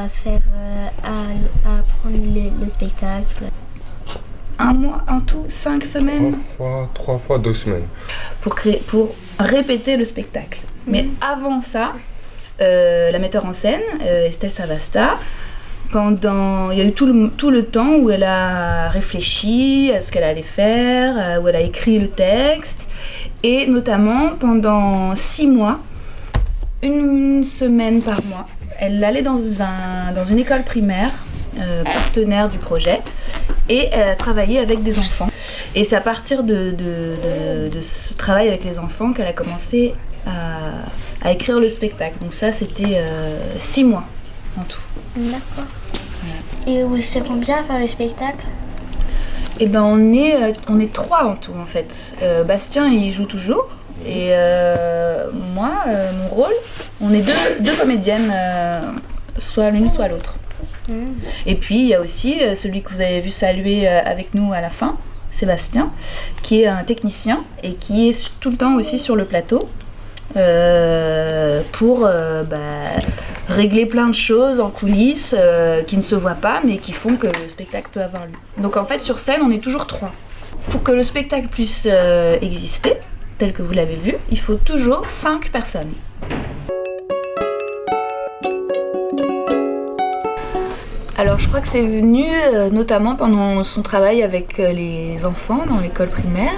à faire, à apprendre le spectacle? Un mois en tout, 5 semaines 3 fois 2 semaines. pour répéter le spectacle. Mais avant ça, la metteur en scène, Estelle Savasta, il y a eu tout le temps où elle a réfléchi à ce qu'elle allait faire, où elle a écrit le texte, et notamment pendant 6 mois, 1 semaine par mois, elle allait dans une école primaire, partenaire du projet, et elle a travaillé avec des enfants. Et c'est à partir de ce travail avec les enfants qu'elle a commencé à écrire le spectacle. Donc ça, c'était 6 mois en tout. D'accord. Et vous êtes combien à faire le spectacle? Et ben on est 3 en tout en fait. Bastien il joue toujours et moi mon rôle, on est deux comédiennes, soit l'une soit l'autre. Et puis il y a aussi celui que vous avez vu saluer avec nous à la fin, Sébastien, qui est un technicien et qui est tout le temps aussi sur le plateau pour régler plein de choses en coulisses qui ne se voient pas mais qui font que le spectacle peut avoir lieu. Donc en fait sur scène on est toujours 3. Pour que le spectacle puisse exister, tel que vous l'avez vu, il faut toujours 5 personnes. Alors je crois que c'est venu notamment pendant son travail avec les enfants dans l'école primaire.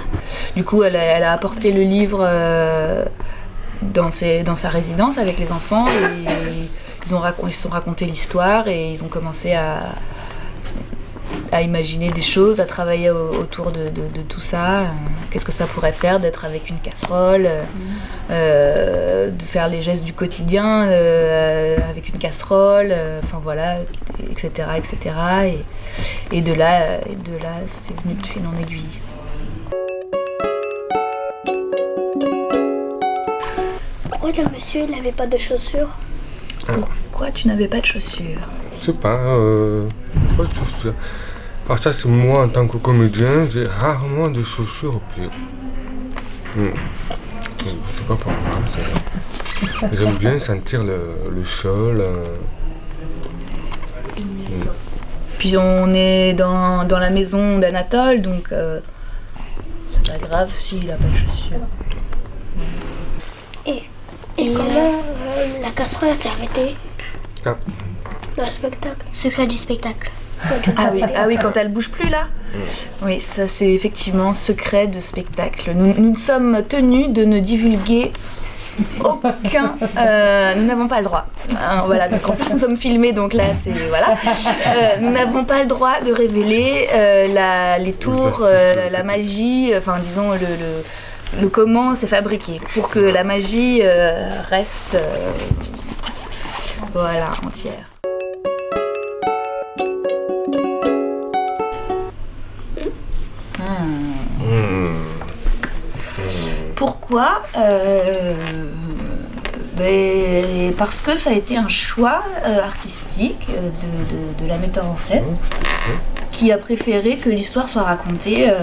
Du coup elle a apporté le livre dans sa résidence avec les enfants et ils se sont racontés l'histoire et ils ont commencé à imaginer des choses, à travailler autour de tout ça. Qu'est-ce que ça pourrait faire d'être avec une casserole, de faire les gestes du quotidien avec une casserole, enfin voilà, etc. etc. Et de là, c'est venu de fil en aiguille. Pourquoi le monsieur n'avait pas de chaussures? Pourquoi tu n'avais pas de chaussures? Je sais pas, pas de chaussures. Alors ça c'est moi en tant que comédien, j'ai rarement de chaussures au pied. Je sais pas pourquoi. J'aime bien sentir le sol. Puis on est dans la maison d'Anatole, donc c'est pas grave s'il a pas de chaussures. Et comment la casserole s'est arrêtée? Ah. Le spectacle. Secret du spectacle. Ah oui, quand elle bouge plus là. Oui, ça c'est effectivement secret de spectacle. Nous sommes tenus de ne divulguer aucun. Nous n'avons pas le droit. Voilà. Donc en plus nous sommes filmés, donc là c'est voilà. Nous n'avons pas le droit de révéler les tours, la magie. Enfin disons le comment c'est fabriqué pour que la magie reste voilà entière. Pourquoi parce que ça a été un choix artistique de la metteur en scène qui a préféré que l'histoire soit racontée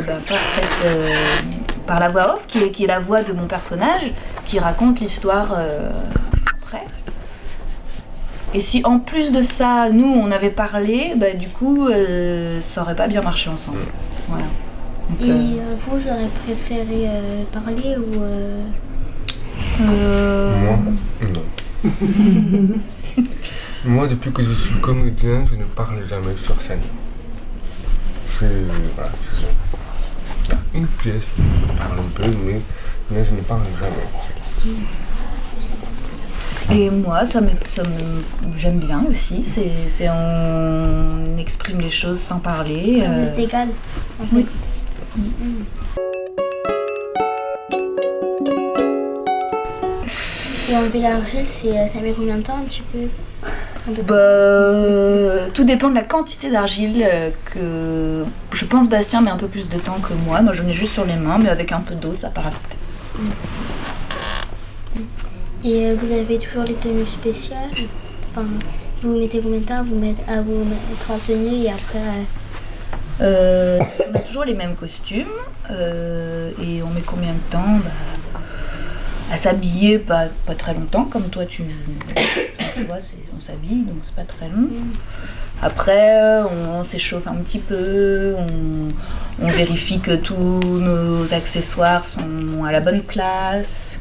par la voix off, qui est la voix de mon personnage, qui raconte l'histoire après. Et si en plus de ça, nous, on avait parlé, du coup, ça aurait pas bien marché ensemble. Voilà. Donc, et vous aurez préféré parler ou... Moi, non. Moi, depuis que je suis comédien, je ne parle jamais sur scène. Voilà. Il y a une pièce où je parle un peu, mais je ne parle jamais. Et moi, j'aime bien aussi. On exprime les choses sans parler. Ça vous est égal, en fait. Oui. Et enlever l'argile, ça met combien de temps un petit peu? Tout dépend de la quantité d'argile que je pense Bastien met un peu plus de temps que moi. Moi j'en ai juste sur les mains, mais avec un peu d'eau ça part vite. Et vous avez toujours les tenues spéciales? Enfin, vous mettez combien de temps à vous mettre en tenue et après on a toujours les mêmes costumes et on met combien de temps? à s'habiller pas très longtemps, comme toi tu vois, on s'habille, donc c'est pas très long. Après, on s'échauffe un petit peu, on vérifie que tous nos accessoires sont à la bonne place.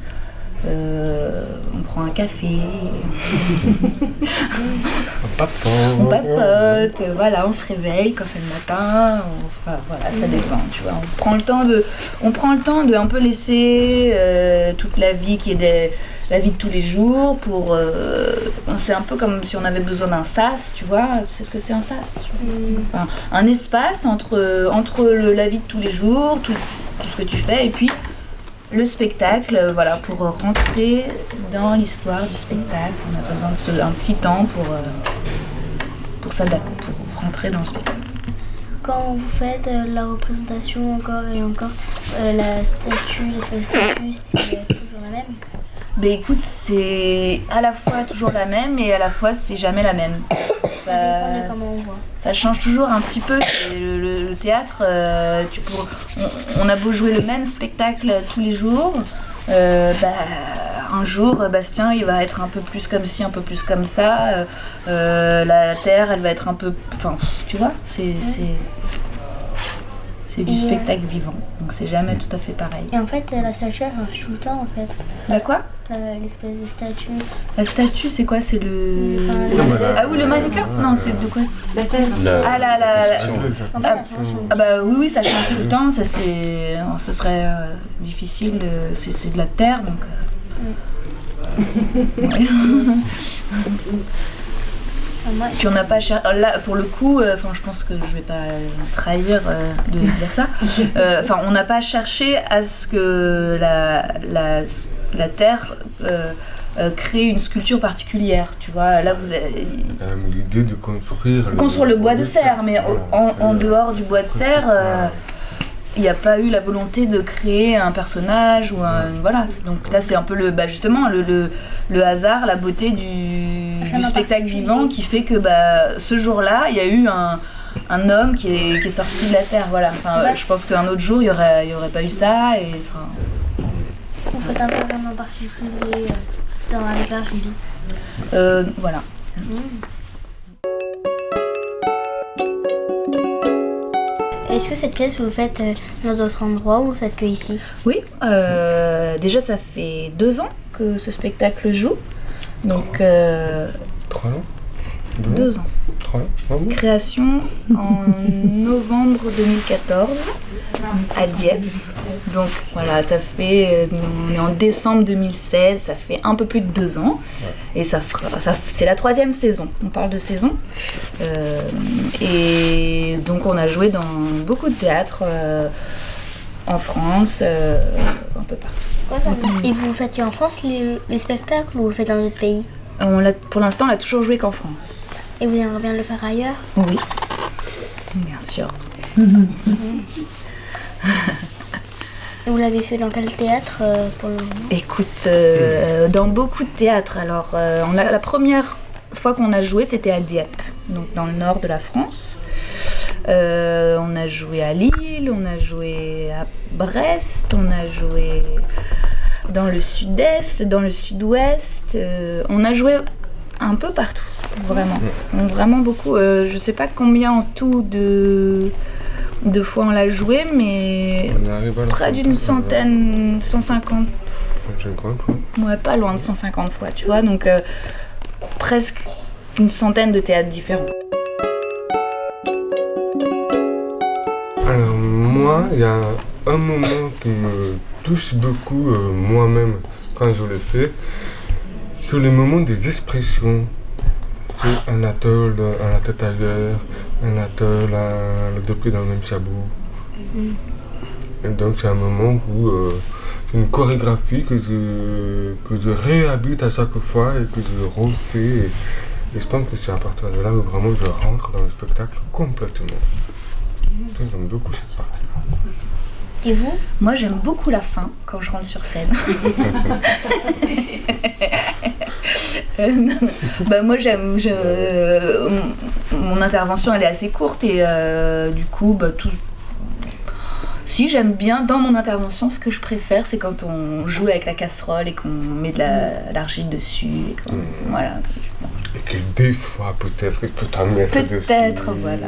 On prend un café, on papote, voilà, on se réveille quand c'est le matin, voilà, ça dépend, tu vois. On prend le temps de un peu laisser toute la vie qui est la vie de tous les jours pour c'est un peu comme si on avait besoin d'un sas, tu vois. Tu sais ce que c'est un sas? Enfin, un espace entre la vie de tous les jours, tout ce que tu fais, et puis le spectacle, voilà, pour rentrer dans l'histoire du spectacle. On a besoin de un petit temps pour s'adapter, pour rentrer dans le spectacle. Quand vous faites la représentation encore et encore, la statue, c'est toujours la même? Ben écoute, c'est à la fois toujours la même et à la fois c'est jamais la même. Comment on voit? Ça change toujours un petit peu. Le théâtre, on a beau jouer le même spectacle tous les jours, un jour Bastien il va être un peu plus comme ci, un peu plus comme ça, la terre elle va être un peu... Enfin, tu vois, c'est du spectacle vivant, donc c'est jamais tout à fait pareil. Et en fait, la statue elle change tout le temps en fait. La quoi? L'espèce de statue. La statue, c'est quoi? C'est le... Ah oui, le mannequin? Non, c'est de quoi? La tête. En fait, ça change. Ah bah oui, ça change tout le temps, ça c'est... Ce serait difficile, c'est de la terre, donc... Ouais. Puis on n'a pas cherché, là pour le coup, je pense que je vais pas trahir de dire ça, on n'a pas cherché à ce que la terre crée une sculpture particulière, tu vois. Là vous avez l'idée de construire le bois de serre, mais en dehors du bois de serre, il n'y a pas eu la volonté de créer un personnage ou voilà. Donc là c'est un peu justement le hasard, la beauté du spectacle vivant qui fait que ce jour-là il y a eu un homme qui est sorti de la terre, voilà. Je pense qu'un autre jour il y aurait pas eu ça et Vous faites un programme en particulier avec l'argile. Voilà. Est-ce que cette pièce, vous le faites dans d'autres endroits ou vous le faites que ici? Oui, déjà ça fait 2 ans que ce spectacle joue. Donc 3 ans? 2 ans. 3 ans. Ah oui. Création en novembre 2014 à Dieppe. Donc voilà, ça fait, on est en décembre 2016, ça fait un peu plus de 2 ans. Et c'est la 3e saison, on parle de saison. Et donc on a joué dans beaucoup de théâtres en France, un peu partout. Et vous faites qu'en France les spectacles ou vous le faites dans d'autres pays? Pour l'instant, on a toujours joué qu'en France. Et vous aimeriez bien le faire ailleurs? Oui, bien sûr. Et vous l'avez fait dans quel théâtre pour le moment? Écoute, dans beaucoup de théâtres. Alors, la première fois qu'on a joué, c'était à Dieppe, donc dans le nord de la France. On a joué à Lille, on a joué à Brest, on a joué dans le sud-est, dans le sud-ouest. On a joué un peu partout, vraiment beaucoup. Je sais pas combien en tout de fois on l'a joué, mais près d'une centaine, 150. 150, ouais, pas loin de 150 fois, tu vois. Donc presque une centaine de théâtres différents. Alors moi, il y a un moment qui me touche beaucoup moi-même quand je le fais, sur les moments des expressions. Anatole à la tête ailleurs, Anatole à le deux pieds dans le même sabot. Et donc c'est un moment où c'est une chorégraphie que je réhabite à chaque fois et que je refais. Et je pense que c'est à partir de là où vraiment je rentre dans le spectacle complètement. Donc j'aime beaucoup cette partie. Et vous? Moi j'aime beaucoup la fin quand je rentre sur scène. Moi mon intervention elle est assez courte et du coup Si, j'aime bien, dans mon intervention, ce que je préfère, c'est quand on joue avec la casserole et qu'on met de l'argile dessus. Et voilà. Et que des fois, peut-être, il peut en mettre dessus. Peut-être, voilà.